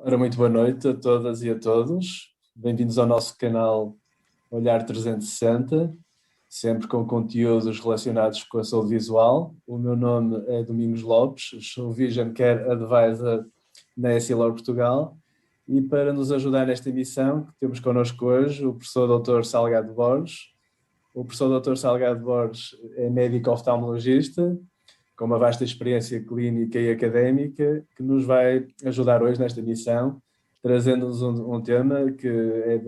Ora, muito boa noite a todas e a todos. Bem-vindos ao nosso canal Olhar 360, sempre com conteúdos relacionados com a saúde visual. O meu nome é Domingos Lopes, sou Vision Care Advisor na Essilor Portugal e para nos ajudar nesta emissão temos connosco hoje o professor Dr. Salgado Borges. O professor Dr. Salgado Borges é médico oftalmologista, com uma vasta experiência clínica e académica, que nos vai ajudar hoje nesta missão, trazendo-nos um tema que é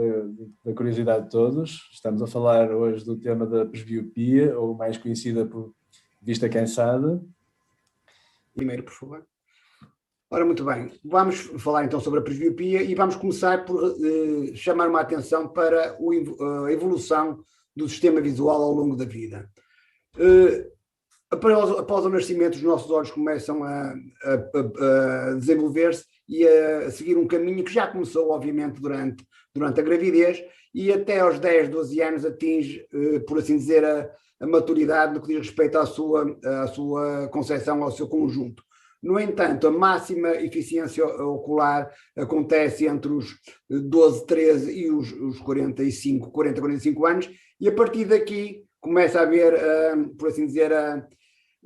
da curiosidade de todos. Estamos a falar hoje do tema da presbiopia, ou mais conhecida por vista cansada. Primeiro, por favor. Ora, muito bem. Vamos falar então sobre a presbiopia e vamos começar por chamar uma atenção para a evolução do sistema visual ao longo da vida. Após o nascimento, os nossos olhos começam a desenvolver-se e a seguir um caminho que já começou, obviamente, durante a gravidez e até aos 10, 12 anos atinge, por assim dizer, a maturidade no que diz respeito à sua concepção, ao seu conjunto. No entanto, a máxima eficiência ocular acontece entre os 12, 13 e os 40, 45 anos e a partir daqui começa a haver, por assim dizer,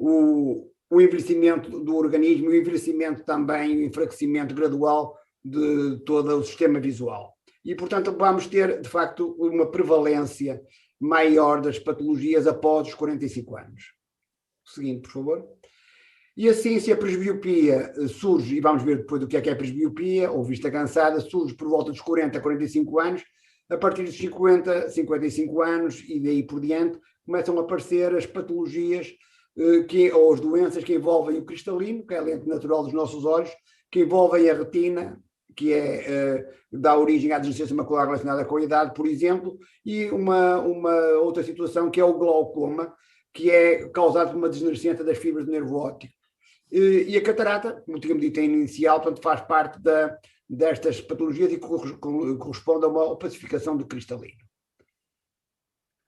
o envelhecimento do organismo, o envelhecimento também, o enfraquecimento gradual de todo o sistema visual. E, portanto, vamos ter, de facto, uma prevalência maior das patologias após os 45 anos. O seguinte, por favor. E assim, se a presbiopia surge, e vamos ver depois do que é presbiopia, ou vista cansada, surge por volta dos 40 a 45 anos, a partir dos 50, 55 anos e daí por diante, começam a aparecer as patologias ou as doenças que envolvem o cristalino, que é a lente natural dos nossos olhos, que envolvem a retina, que dá origem à deficiência macular relacionada com a idade, por exemplo, e uma outra situação que é o glaucoma, que é causado por uma degenerescência das fibras do nervo óptico. E a catarata, como tínhamos dito em inicial, portanto, faz parte destas patologias e corresponde a uma opacificação do cristalino.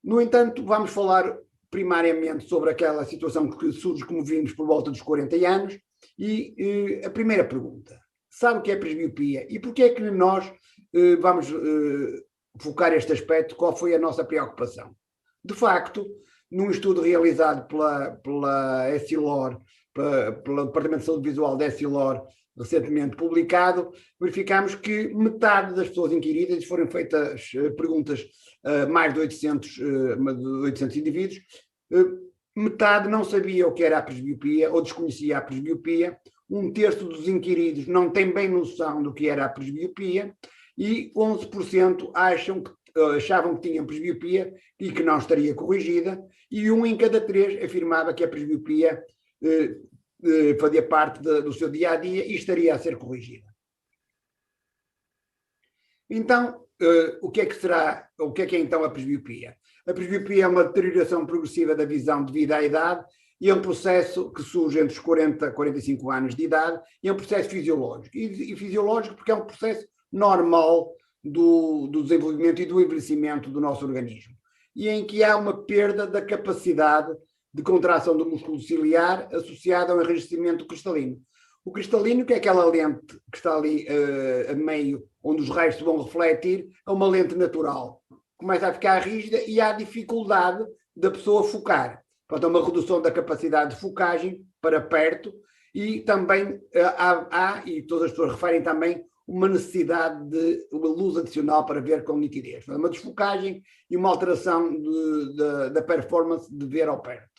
No entanto, vamos falar primariamente sobre aquela situação que surge, como vimos, por volta dos 40 anos. E a primeira pergunta, sabe o que é presbiopia? E porquê é que nós vamos focar este aspecto? Qual foi a nossa preocupação? De facto, num estudo realizado pela Essilor, pelo Departamento de Saúde Visual da Essilor, recentemente publicado, verificamos que metade das pessoas inquiridas, foram feitas perguntas a mais de 800 indivíduos, metade não sabia o que era a presbiopia ou desconhecia a presbiopia, um terço dos inquiridos não tem bem noção do que era a presbiopia e 11% achavam que tinham presbiopia e que não estaria corrigida, e 1 em cada 3 afirmava que a presbiopia fazia parte do seu dia-a-dia e estaria a ser corrigida. Então, o que é então a presbiopia? A presbiopia é uma deterioração progressiva da visão devido à idade e é um processo que surge entre os 40 e 45 anos de idade e é um processo fisiológico. E fisiológico porque é um processo normal do desenvolvimento e do envelhecimento do nosso organismo. E em que há uma perda da capacidade de contração do músculo ciliar associada ao enrijecimento cristalino. O cristalino, que é aquela lente que está ali a meio, onde os raios se vão refletir, é uma lente natural. Começa a ficar rígida e há dificuldade da pessoa focar. Portanto, há uma redução da capacidade de focagem para perto e também e todas as pessoas referem também, uma necessidade de uma luz adicional para ver com nitidez. Uma desfocagem e uma alteração da performance de ver ao perto.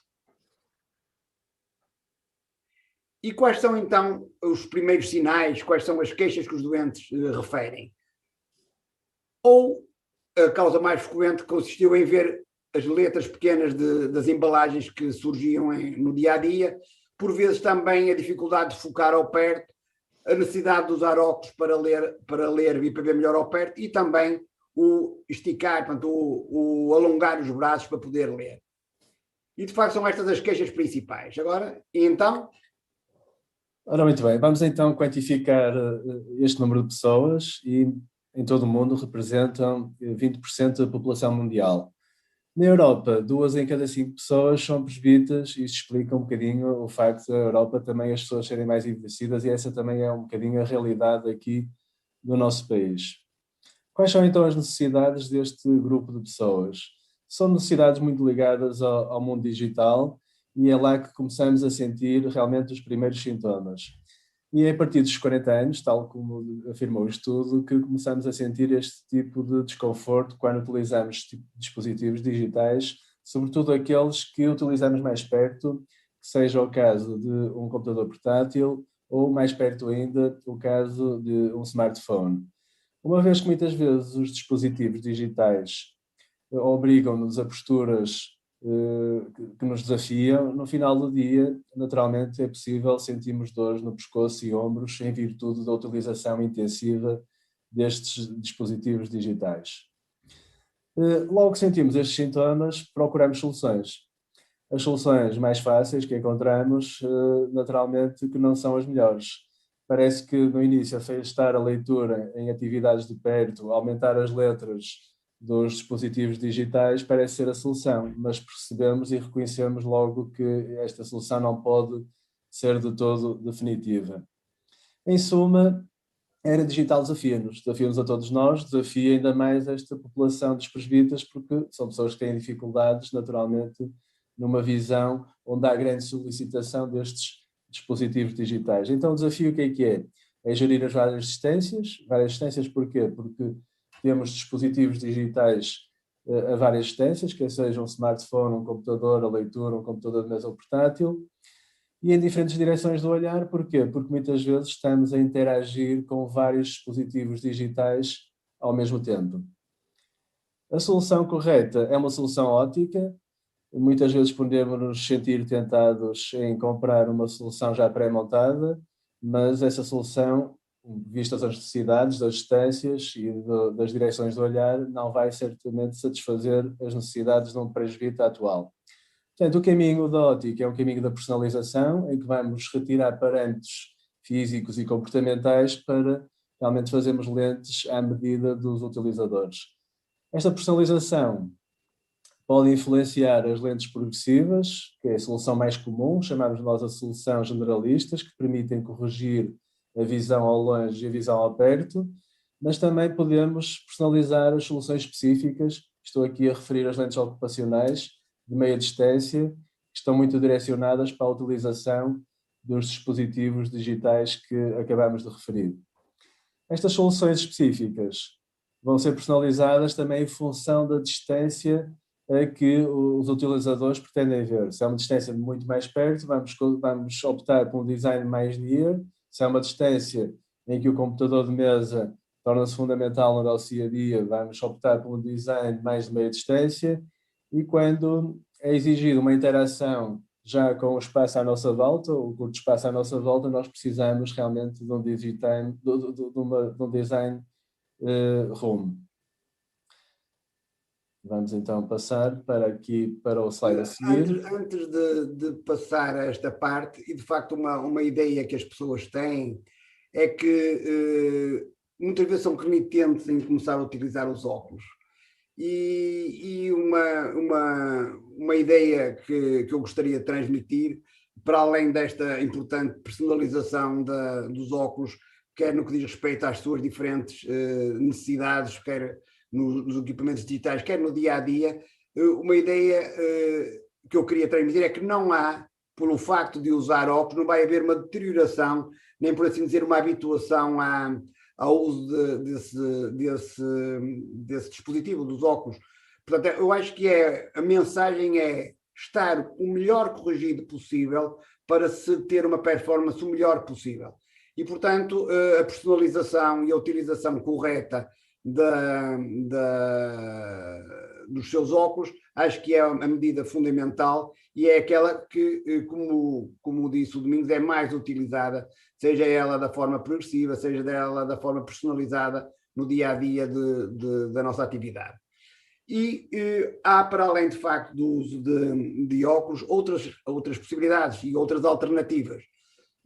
E quais são, então, os primeiros sinais, quais são as queixas que os doentes referem? Ou a causa mais frequente consistiu em ver as letras pequenas das embalagens que surgiam no dia-a-dia, por vezes também a dificuldade de focar ao perto, a necessidade de usar óculos para ler e para ver melhor ao perto, e também o esticar, portanto, o alongar os braços para poder ler. E, de facto, são estas as queixas principais. Agora, e então... Ora, muito bem, vamos então quantificar este número de pessoas e em todo o mundo representam 20% da população mundial. Na Europa, 2 em cada 5 pessoas são presbitas e isso explica um bocadinho o facto da Europa também as pessoas serem mais envelhecidas e essa também é um bocadinho a realidade aqui do nosso país. Quais são então as necessidades deste grupo de pessoas? São necessidades muito ligadas ao mundo digital e é lá que começamos a sentir realmente os primeiros sintomas. E é a partir dos 40 anos, tal como afirmou o estudo, que começamos a sentir este tipo de desconforto quando utilizamos dispositivos digitais, sobretudo aqueles que utilizamos mais perto, que seja o caso de um computador portátil ou, mais perto ainda, o caso de um smartphone. Uma vez que muitas vezes os dispositivos digitais obrigam-nos a posturas que nos desafiam, no final do dia, naturalmente, é possível sentirmos dores no pescoço e ombros em virtude da utilização intensiva destes dispositivos digitais. Logo que sentimos estes sintomas, procuramos soluções. As soluções mais fáceis que encontramos, naturalmente, que não são as melhores. Parece que no início afastar a leitura em atividades de perto, aumentar as letras dos dispositivos digitais parece ser a solução, mas percebemos e reconhecemos logo que esta solução não pode ser de todo definitiva. Em suma, a era digital desafia-nos a todos nós, desafia ainda mais esta população dos presbitas, porque são pessoas que têm dificuldades, naturalmente, numa visão onde há grande solicitação destes dispositivos digitais. Então o desafio o que é? É gerir as várias distâncias porquê? Porque temos dispositivos digitais a várias distâncias, quer seja um smartphone, um computador, a leitura, um computador de mesa ou portátil, e em diferentes direções do olhar, porquê? Porque muitas vezes estamos a interagir com vários dispositivos digitais ao mesmo tempo. A solução correta é uma solução ótica. Muitas vezes podemos nos sentir tentados em comprar uma solução já pré-montada, mas essa solução, vistas as necessidades das distâncias e das direções do olhar, não vai certamente satisfazer as necessidades de um presbítero atual. Portanto, o caminho da ótica é um caminho da personalização, em que vamos retirar parâmetros físicos e comportamentais para realmente fazermos lentes à medida dos utilizadores. Esta personalização pode influenciar as lentes progressivas, que é a solução mais comum, chamamos nós a solução generalistas, que permitem corrigir a visão ao longe e a visão ao perto, mas também podemos personalizar as soluções específicas. Estou aqui a referir as lentes ocupacionais de meia distância, que estão muito direcionadas para a utilização dos dispositivos digitais que acabamos de referir. Estas soluções específicas vão ser personalizadas também em função da distância que os utilizadores pretendem ver. Se é uma distância muito mais perto, vamos optar por um design mais near. Se é uma distância em que o computador de mesa torna-se fundamental no nosso dia a dia, vamos optar por um design mais de meia distância. E quando é exigida uma interação já com o espaço à nossa volta, o curto espaço à nossa volta, nós precisamos realmente de um design, room. Vamos então passar para o slide a seguir. Antes de passar a esta parte, e de facto uma ideia que as pessoas têm é que muitas vezes são renitentes em começar a utilizar os óculos. E uma ideia que eu gostaria de transmitir, para além desta importante personalização dos óculos, quer no que diz respeito às suas diferentes necessidades, quer nos equipamentos digitais, quer no dia-a-dia, uma ideia que eu queria transmitir é que não há, pelo facto de usar óculos, não vai haver uma deterioração, nem por assim dizer uma habituação ao uso desse dispositivo, dos óculos. Portanto, eu acho que a mensagem é estar o melhor corrigido possível para se ter uma performance o melhor possível. E, portanto, a personalização e a utilização correta dos seus óculos, acho que é a medida fundamental e é aquela que, como disse o Domingos, é mais utilizada, seja ela da forma progressiva, seja ela da forma personalizada no dia-a-dia da nossa atividade. E há, para além, de facto, do uso de óculos, outras possibilidades e outras alternativas.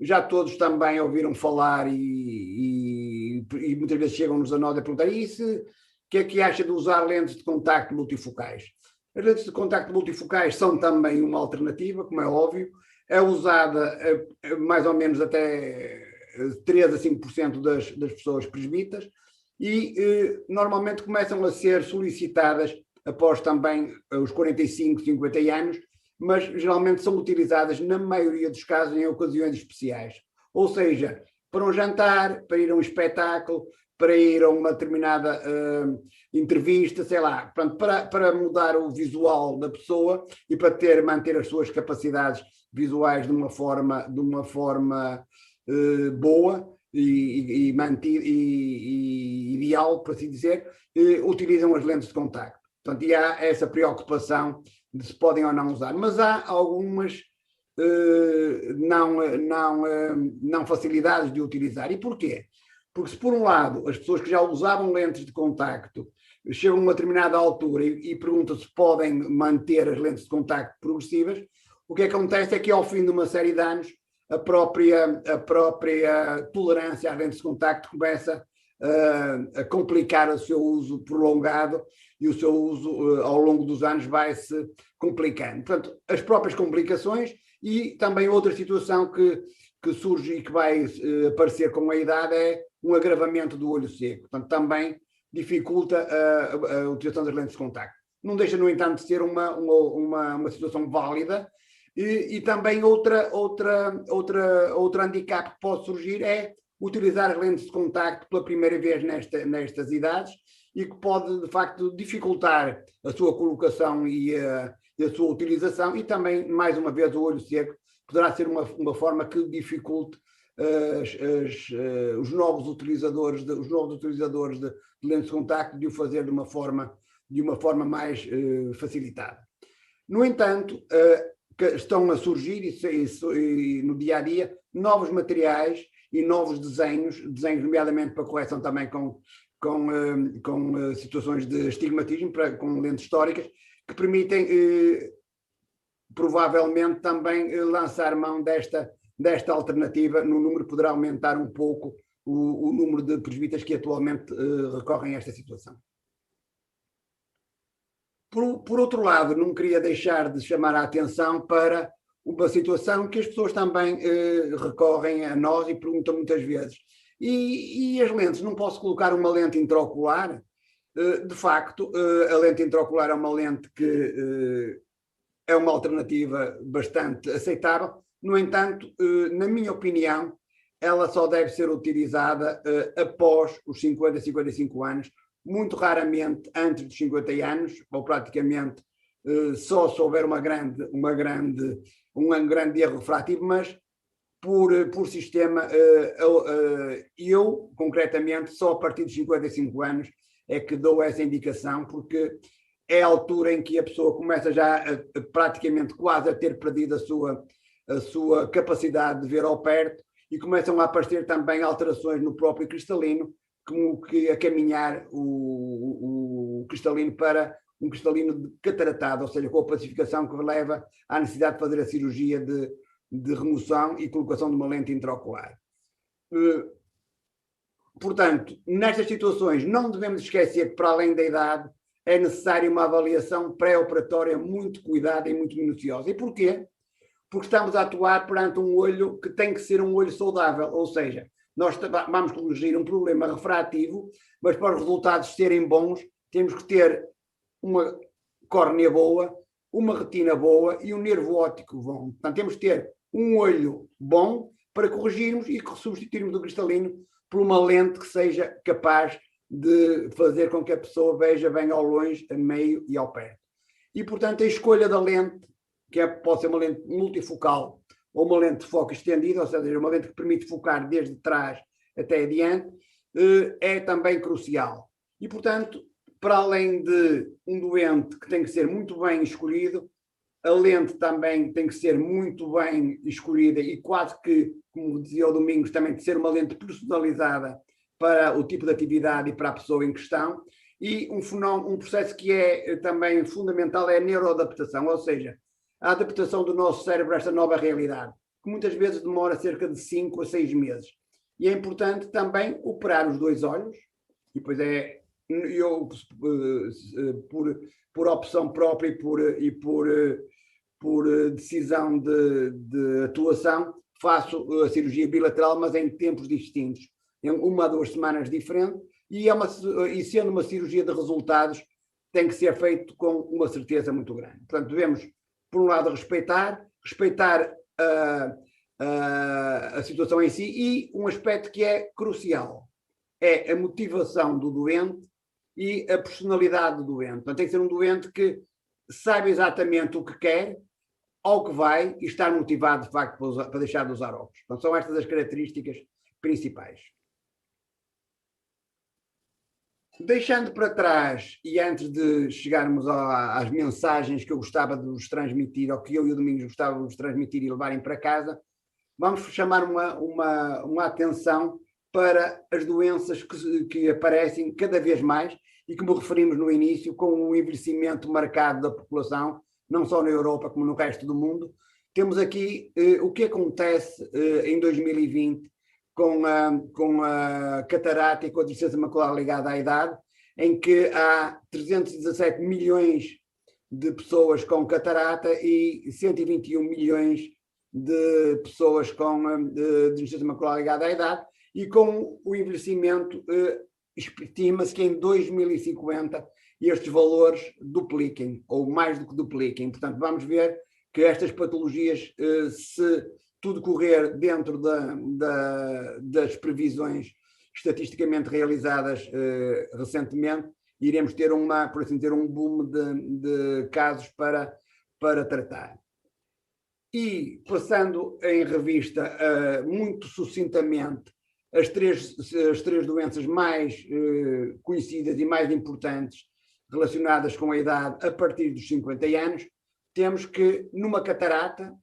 Já todos também ouviram falar e muitas vezes chegam-nos a nós a perguntar o que é que acha de usar lentes de contacto multifocais? As lentes de contacto multifocais são também uma alternativa, como é óbvio, é usada mais ou menos até 3 a 5% das pessoas presbitas, e normalmente começam a ser solicitadas após também os 45, 50 anos, mas geralmente são utilizadas, na maioria dos casos, em ocasiões especiais. Ou seja, para um jantar, para ir a um espetáculo, para ir a uma determinada entrevista, sei lá, portanto, para mudar o visual da pessoa e para manter as suas capacidades visuais de uma forma boa e ideal, por assim dizer, utilizam as lentes de contacto. Portanto, e há essa preocupação de se podem ou não usar, mas há algumas não facilidades de utilizar. E porquê? Porque se por um lado as pessoas que já usavam lentes de contacto chegam a uma determinada altura e perguntam se podem manter as lentes de contacto progressivas, o que acontece é que ao fim de uma série de anos a própria tolerância às lentes de contacto começa a complicar o seu uso prolongado, e o seu uso ao longo dos anos vai-se complicando. Portanto, as próprias complicações e também outra situação que surge e que vai aparecer com a idade é um agravamento do olho seco. Portanto, também dificulta a utilização das lentes de contacto. Não deixa, no entanto, de ser uma situação válida. E também outro handicap que pode surgir é utilizar as lentes de contacto pela primeira vez nestas idades, e que pode, de facto, dificultar a sua colocação e a sua utilização, e também, mais uma vez, o olho seco poderá ser uma forma que dificulte os novos utilizadores de lentes de contacto de o fazer de uma forma mais facilitada. No entanto, estão a surgir e no dia a dia novos materiais e novos desenhos, nomeadamente para correção também com situações de astigmatismo, com lentes históricas, que permitem provavelmente também lançar mão desta alternativa. No número poderá aumentar um pouco o número de presbitas que atualmente recorrem a esta situação. Por outro lado, não queria deixar de chamar a atenção para uma situação que as pessoas também recorrem a nós e perguntam muitas vezes. E as lentes, não posso colocar uma lente intraocular? De facto, a lente intraocular é uma lente que é uma alternativa bastante aceitável. No entanto, na minha opinião, ela só deve ser utilizada após os 50, 55 anos, muito raramente antes dos 50 anos, ou praticamente só se houver um grande erro refrativo, mas por sistema, eu, concretamente, só a partir dos 55 anos é que dou essa indicação, porque é a altura em que a pessoa começa já praticamente quase a ter perdido a sua capacidade de ver ao perto, e começam a aparecer também alterações no próprio cristalino, como que a caminhar o cristalino para um cristalino cataratado, ou seja, com a pacificação que leva à necessidade de fazer a cirurgia de remoção e colocação de uma lente intraocular. Portanto, nestas situações não devemos esquecer que, para além da idade, é necessária uma avaliação pré-operatória muito cuidada e muito minuciosa. E porquê? Porque estamos a atuar perante um olho que tem que ser um olho saudável, ou seja, nós vamos corrigir um problema refrativo, mas para os resultados serem bons, temos que ter uma córnea boa, uma retina boa e um nervo óptico bom. Portanto, temos que ter um olho bom para corrigirmos e substituirmos o cristalino por uma lente que seja capaz de fazer com que a pessoa veja bem ao longe, a meio e ao perto. E, portanto, a escolha da lente, que pode ser uma lente multifocal ou uma lente de foco estendido, ou seja, uma lente que permite focar desde trás até adiante, é também crucial. E, portanto, para além de um doente que tem que ser muito bem escolhido, a lente também tem que ser muito bem escolhida e quase que, como dizia o Domingos, também de ser uma lente personalizada para o tipo de atividade e para a pessoa em questão. E um processo que é também fundamental é a neuroadaptação, ou seja, a adaptação do nosso cérebro a esta nova realidade, que muitas vezes demora cerca de 5 a 6 meses. E é importante também operar os dois olhos, e depois eu, por opção própria e por decisão de atuação, faço a cirurgia bilateral, mas em tempos distintos, em 1 a 2 semanas diferentes, e sendo uma cirurgia de resultados, tem que ser feito com uma certeza muito grande. Portanto, devemos, por um lado, respeitar a situação em si, e um aspecto que é crucial é a motivação do doente e a personalidade do doente. Portanto, tem que ser um doente que saiba exatamente o que quer, ao que vai, e estar motivado, de facto, para deixar de usar óculos. Portanto, são estas as características principais. Deixando para trás, e antes de chegarmos às mensagens que eu gostava de vos transmitir, ou que eu e o Domingos gostávamos de vos transmitir e levarem para casa, vamos chamar uma atenção para as doenças que aparecem cada vez mais e que me referimos no início, com o envelhecimento marcado da população, não só na Europa como no resto do mundo. Temos aqui o que acontece em 2020 com a catarata e com a deficiência macular ligada à idade, em que há 317 milhões de pessoas com catarata e 121 milhões de pessoas com deficiência macular ligada à idade, e com o envelhecimento estima-se que em 2050 estes valores dupliquem, ou mais do que dupliquem. Portanto, vamos ver que estas patologias, se tudo correr dentro das previsões estatisticamente realizadas recentemente, iremos ter por assim dizer, um boom de casos para tratar. E, passando em revista muito sucintamente as três doenças mais conhecidas e mais importantes relacionadas com a idade a partir dos 50 anos, temos que, numa catarata,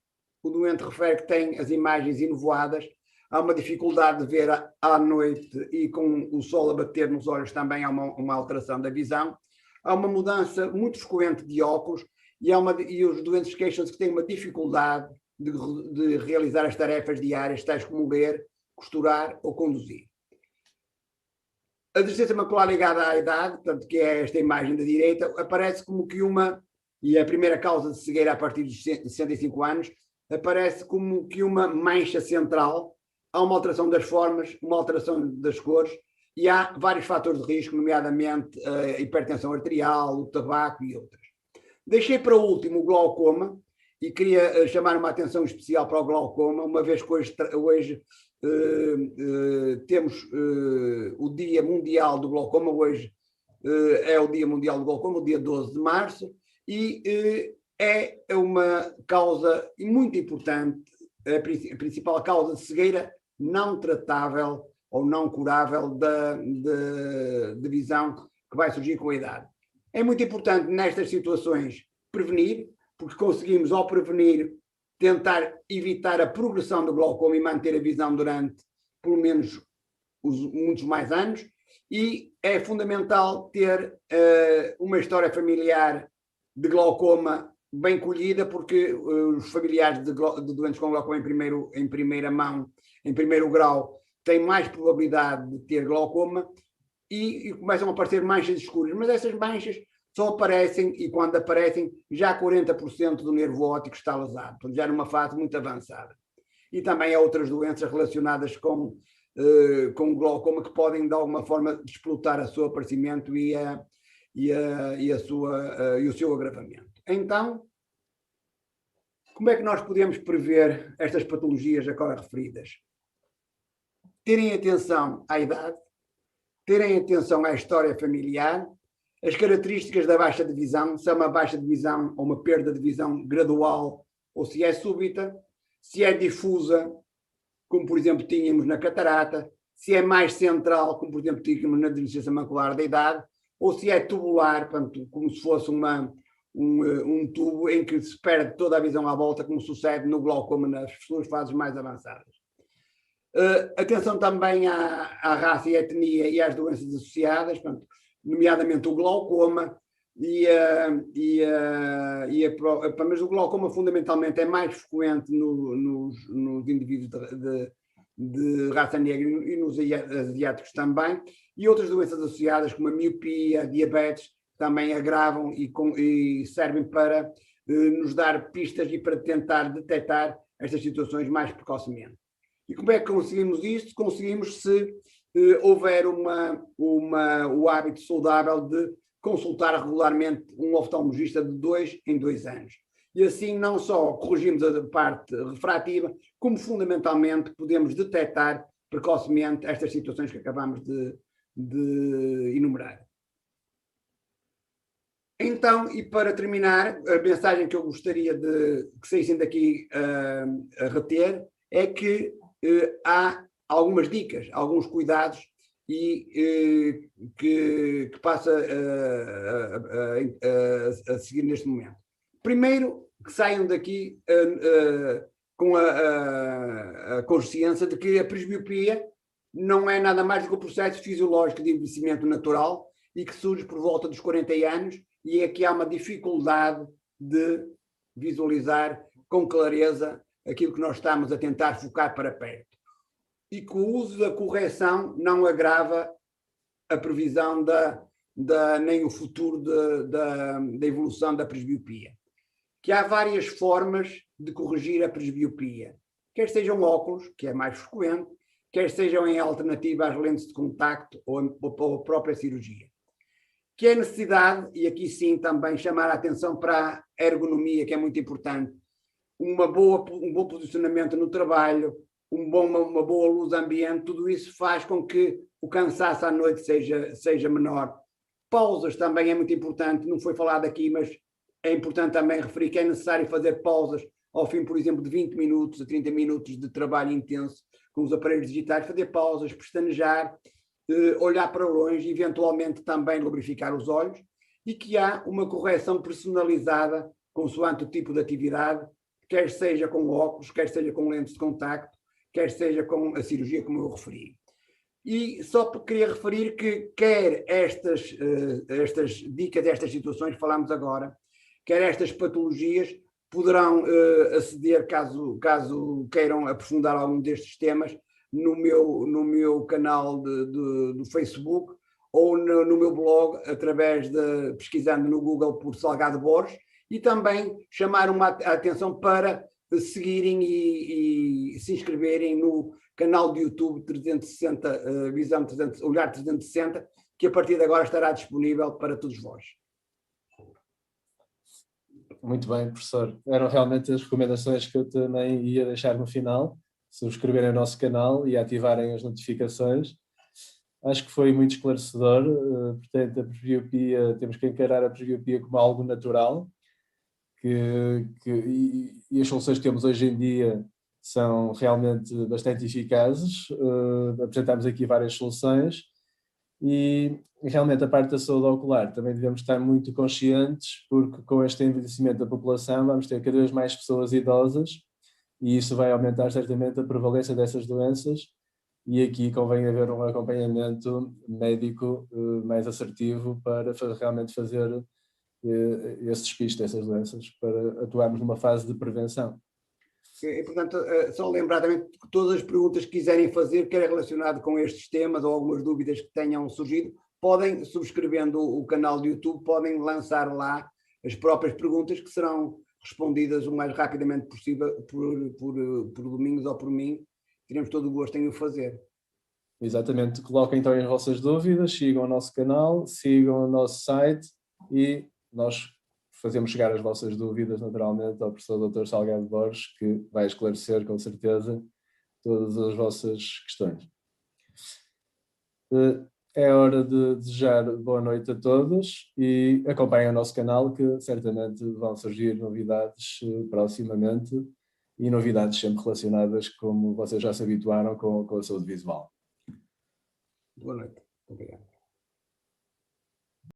o doente refere que tem as imagens enevoadas, há uma dificuldade de ver à noite, e com o sol a bater nos olhos também há uma alteração da visão, há uma mudança muito frequente de óculos, e os doentes queixam-se que têm uma dificuldade de realizar as tarefas diárias, tais como ler, costurar ou conduzir. A deficiência macular ligada à idade, portanto, que é esta imagem da direita, aparece como que e a primeira causa de cegueira a partir dos 65 anos, aparece como que uma mancha central. Há uma alteração das formas, uma alteração das cores, e há vários fatores de risco, nomeadamente a hipertensão arterial, o tabaco e outras. Deixei para último o glaucoma, e queria chamar uma atenção especial para o glaucoma, uma vez que hoje temos o Dia Mundial do Glaucoma. Hoje é o Dia Mundial do Glaucoma, o dia 12 de março, e é uma causa muito importante, a principal causa de cegueira não tratável ou não curável de visão que vai surgir com a idade. É muito importante nestas situações prevenir, porque conseguimos, ao prevenir, tentar evitar a progressão do glaucoma e manter a visão durante pelo menos muitos mais anos, e é fundamental ter uma história familiar de glaucoma bem colhida, porque os familiares de doentes com glaucoma em primeira mão, em primeiro grau, têm mais probabilidade de ter glaucoma, e começam a aparecer manchas escuras, mas essas manchas só aparecem, e quando aparecem, já 40% do nervo óptico está lesado, portanto, já numa fase muito avançada. E também há outras doenças relacionadas com o glaucoma que podem, de alguma forma, explotar o seu aparecimento e o seu agravamento. Então, como é que nós podemos prever estas patologias agora referidas? Terem atenção à idade, terem atenção à história familiar, as características da baixa de visão, se é uma baixa de visão ou uma perda de visão gradual, ou se é súbita, se é difusa, como por exemplo tínhamos na catarata, se é mais central, como por exemplo tínhamos na deficiência macular da idade, ou se é tubular, portanto, como se fosse um tubo em que se perde toda a visão à volta, como sucede no glaucoma nas suas fases mais avançadas. Atenção também à raça e à etnia e às doenças associadas, portanto, nomeadamente o glaucoma, mas o glaucoma fundamentalmente é mais frequente nos indivíduos de raça negra e nos asiáticos também, e outras doenças associadas como a miopia, a diabetes, também agravam e servem para nos dar pistas e para tentar detectar estas situações mais precocemente. E como é que conseguimos isto? Conseguimos se houver o hábito saudável de consultar regularmente um oftalmologista de 2 em 2 anos. E assim não só corrigimos a parte refrativa, como fundamentalmente podemos detectar precocemente estas situações que acabamos de enumerar. Então, e para terminar, a mensagem que eu gostaria que saíssem daqui a reter é que há algumas dicas, alguns cuidados que passa a seguir neste momento. Primeiro, que saiam daqui com a consciência de que a presbiopia não é nada mais do que o processo fisiológico de envelhecimento natural e que surge por volta dos 40 anos, e é que há uma dificuldade de visualizar com clareza aquilo que nós estamos a tentar focar para perto. E que o uso da correção não agrava a previsão nem o futuro da evolução da presbiopia. Que há várias formas de corrigir a presbiopia, quer sejam óculos, que é mais frequente, quer sejam em alternativa às lentes de contacto ou a própria cirurgia. Que é necessidade, e aqui sim também chamar a atenção para a ergonomia, que é muito importante, um bom posicionamento no trabalho, uma boa luz ambiente, tudo isso faz com que o cansaço à noite seja menor. Pausas também é muito importante, não foi falado aqui, mas é importante também referir que é necessário fazer pausas ao fim, por exemplo, de 20 minutos a 30 minutos de trabalho intenso com os aparelhos digitais, fazer pausas, pestanejar, olhar para longe, eventualmente também lubrificar os olhos, e que há uma correção personalizada consoante o tipo de atividade, quer seja com óculos, quer seja com lentes de contacto, quer seja com a cirurgia, como eu referi. E só queria referir que quer estas dicas, estas situações que falámos agora, quer estas patologias, poderão aceder, caso queiram aprofundar algum destes temas, no meu canal do Facebook ou no meu blog, através pesquisando no Google por Salgado Borges, e também chamar a atenção para seguirem e se inscreverem no canal de YouTube 360, Visão 360, Olhar 360, que a partir de agora estará disponível para todos vós. Muito bem, professor. Eram realmente as recomendações que eu também ia deixar no final. Subscreverem o nosso canal e ativarem as notificações. Acho que foi muito esclarecedor. Portanto, a presbiopia, temos que encarar a presbiopia como algo natural, e as soluções que temos hoje em dia são realmente bastante eficazes. Apresentamos aqui várias soluções e realmente a parte da saúde ocular também devemos estar muito conscientes, porque com este envelhecimento da população vamos ter cada vez mais pessoas idosas e isso vai aumentar certamente a prevalência dessas doenças, e aqui convém haver um acompanhamento médico mais assertivo para realmente fazer esse despiste dessas doenças, para atuarmos numa fase de prevenção. E, portanto, só lembrar também que todas as perguntas que quiserem fazer, quer relacionado com estes temas ou algumas dúvidas que tenham surgido, podem, subscrevendo o canal do YouTube, podem lançar lá as próprias perguntas que serão respondidas o mais rapidamente possível por Domingos ou por mim. Teremos todo o gosto em o fazer. Exatamente. Coloquem então as vossas dúvidas, sigam o nosso canal, sigam o nosso site e nós fazemos chegar as vossas dúvidas naturalmente ao professor Dr. Salgado Borges, que vai esclarecer com certeza todas as vossas questões. É hora de desejar boa noite a todos e acompanhem o nosso canal, que certamente vão surgir novidades proximamente e novidades sempre relacionadas, como vocês já se habituaram, com a saúde visual. Boa noite. Obrigado.